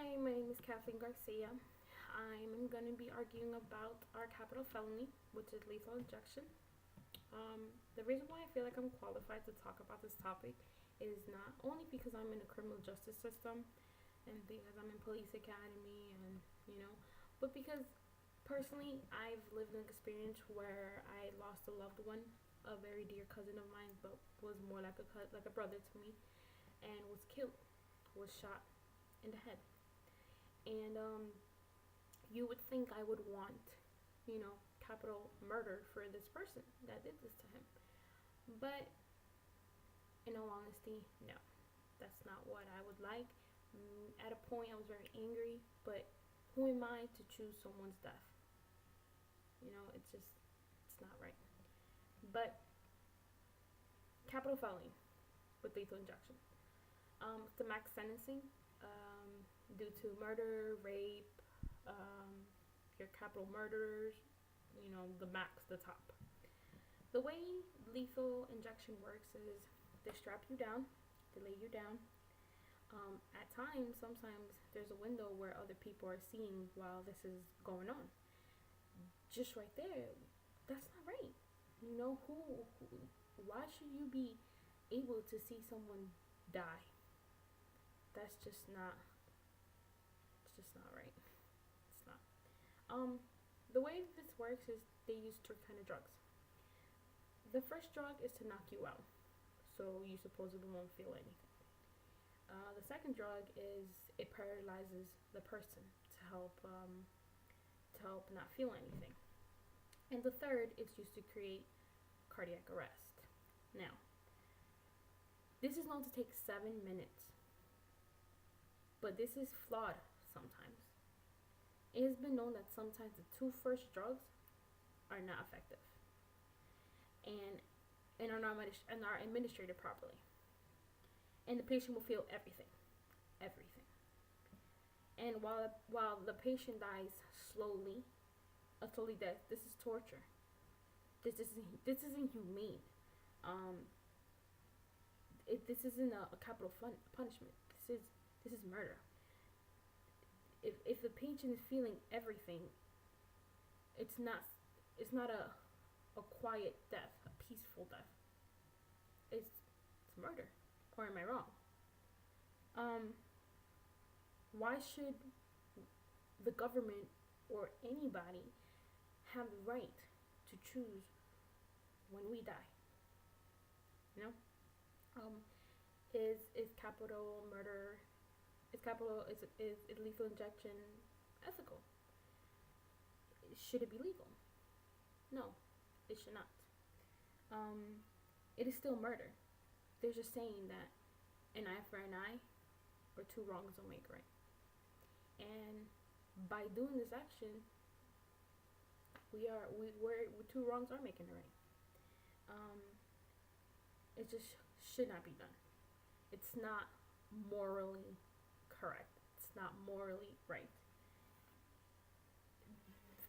Hi, my name is Kathleen Garcia. I'm going to be arguing about our capital felony, which is lethal injection. The reason why I feel like I'm qualified to talk about this topic is not only because I'm in the criminal justice system and because I'm in police academy but because personally I've lived an experience where I lost a loved one, a very dear cousin of mine, but was more like a brother to me, and was killed, was shot in the head. And you would think I would want, capital murder for this person that did this to him. But in all honesty, no, that's not what I would like. At a point, I was very angry, but who am I to choose someone's death? It's not right. But capital felony with lethal injection. The max sentencing due to murder, rape, your capital murderers, the max, the top. The way lethal injection works is they strap you down, they lay you down. At times, sometimes there's a window where other people are seeing while this is going on. Just right there, that's not right. Who why should you be able to see someone die? That's just not, it's just not right. It's not. The way this works is they use three kind of drugs. The first drug is to knock you out, so you supposedly won't feel anything. The second drug is it paralyzes the person to help not feel anything. And the third is used to create cardiac arrest. Now, this is known to take 7 minutes, but this is flawed sometimes. It has been known that sometimes the two first drugs are not effective and are administered properly. And the patient will feel everything. Everything. And while the patient dies slowly, a slowly death, this is torture. This isn't humane. This isn't a capital punishment. This is murder. If the patient is feeling everything, it's not a quiet death, a peaceful death. It's murder. Or am I wrong? Why should the government or anybody have the right to choose when we die? You know? Is capital murder, is lethal injection ethical? Should it be legal? No, it should not. It is still murder. There's a saying that an eye for an eye, or two wrongs don't make right. And by doing this action, we're two wrongs are making it right. It just should not be done. It's not morally correct. It's not morally right.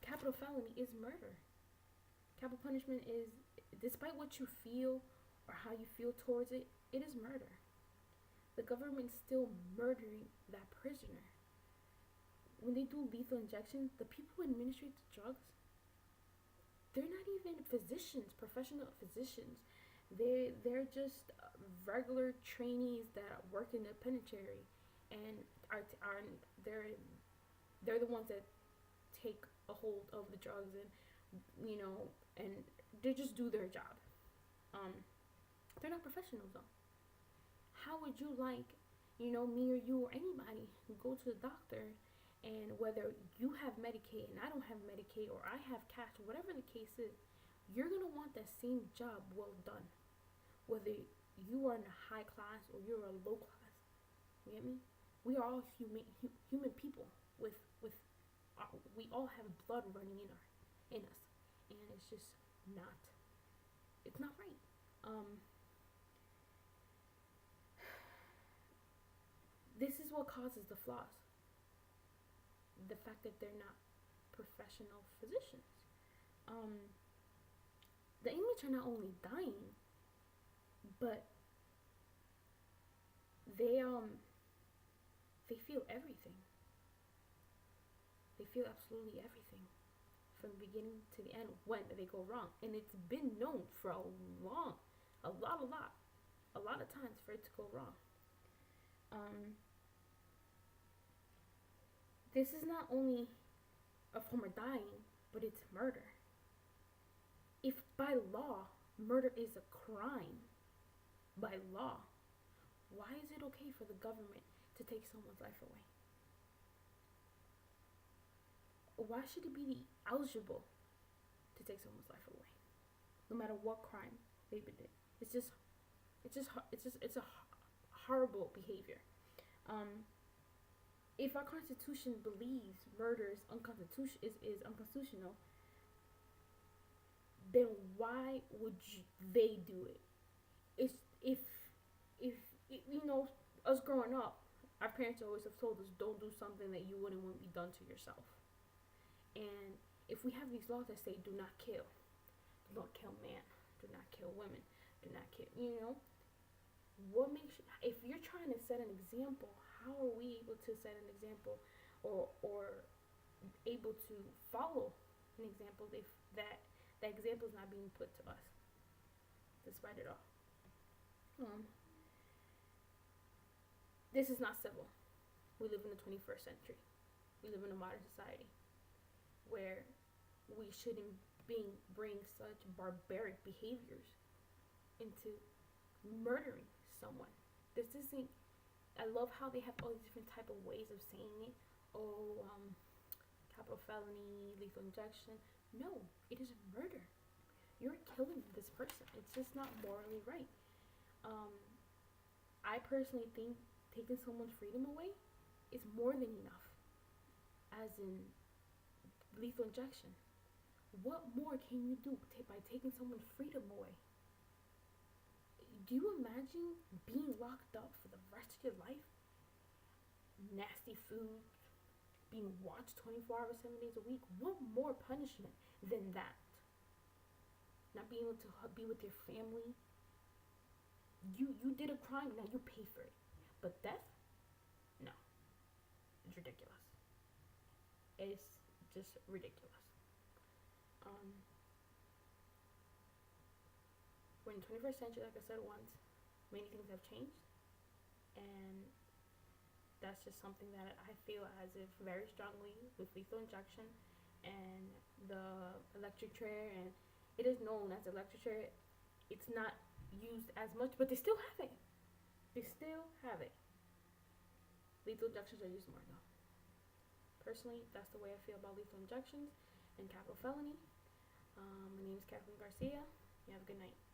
Capital felony is murder. Capital punishment is, despite what you feel or how you feel towards it, it is murder. The government's still murdering that prisoner. When they do lethal injections, the people who administrate the drugs, they're not even physicians, professional physicians. They're just regular trainees that work in the penitentiary, and are they're the ones that take a hold of the drugs, and they just do their job. They're not professionals though. How would you like, me or you or anybody go to the doctor, and whether you have Medicaid and I don't have Medicaid, or I have cash, whatever the case is, you're gonna want that same job well done, whether you are in a high class or you're a low class. You get me? We are all human people we all have blood running in us, and it's just not. It's not right. This is what causes the flaws. The fact that they're not professional physicians. The inmates are not only dying, but they feel everything. They feel absolutely everything from the beginning to the end when they go wrong. And it's been known for a lot of times for it to go wrong. Um, this is not only a form of dying, but it's murder. If by law murder is a crime, by law, why is it okay for the government to take someone's life away? Why should it be eligible to take someone's life away, no matter what crime they did? It's just, it's a horrible behavior. Um, if our constitution believes murder is unconstitutional, then why would they do it? It's if you know, us growing up, our parents always have told us don't do something that you wouldn't want to be done to yourself. And if we have these laws that say do not kill, do not kill man, do not kill women, do not kill, what makes you, if you're trying to set an example, how are we able to set an example or able to follow an example if that example is not being put to us despite it all? This is not civil. We live in the 21st century. We live in a modern society where we shouldn't bring such barbaric behaviors into murdering someone. This isn't. I love how they have all these different type of ways of saying it. Oh, capital felony, lethal injection. No, it is murder. You're killing this person. It's just not morally right. I personally think taking someone's freedom away is more than enough. As in lethal injection. What more can you do by taking someone's freedom away? Do you imagine being locked up for the rest of your life? Nasty food, being watched 24 hours, 7 days a week. What more punishment than that? Not being able to be with your family. You did a crime, now you pay for it. But death? No. It's ridiculous. It's just ridiculous. We're in the 21st century, like I said once. Many things have changed. And that's just something that I feel as if very strongly with lethal injection and the electric chair, and it is known as electric chair. It's not used as much, but they still have it. They still have it. Lethal injections are used more though. Personally, that's the way I feel about lethal injections and capital felony. My name is Kathleen Garcia. You have a good night.